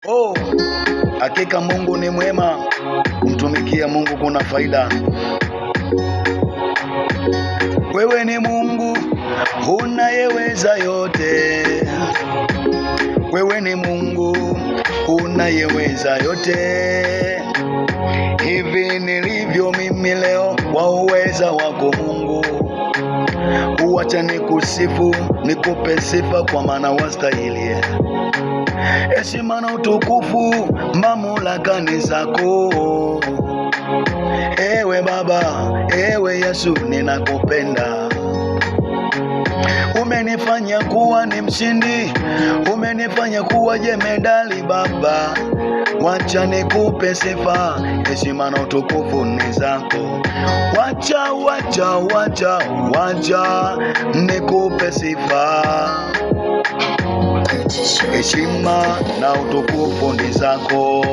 Oh, hakika Mungu ni mwema. Kumtumikia Mungu kuna faida. Wewe ni Mungu unayeweza yote. Wewe ni Mungu unayeweza yote. Hivi nilivyo mimi leo kwa uweza wako Mungu. Uwacha nikusifu, nikupe sifa kwa maana wastahili. Heshima na utukufu mamlaka ni zako. Ewe Baba, ewe Yesu ninakupenda. Umenifanya kuwa ni mshindi, umenifanya kuwa jemedali Baba. Wacha nikupe sifa, heshima na utukufu ni zako. Wacha nikupe sifa, heshima na utukufu ni zako.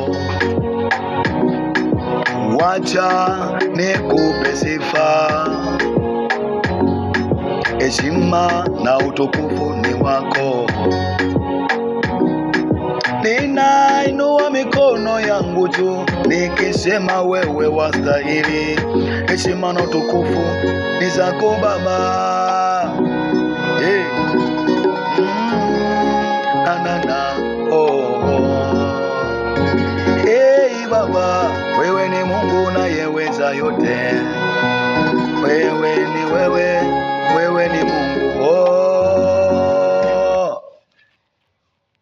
Wacha nikupe sifa, heshima na utukufu ni wako. Ninainua mikono yangu juu nikisema wewe wastahili. Heshima na utukufu ni zako Baba. Hey. Hey Baba, wewe ni Mungu unayeweza yote. Wewe ni Mungu. Oh.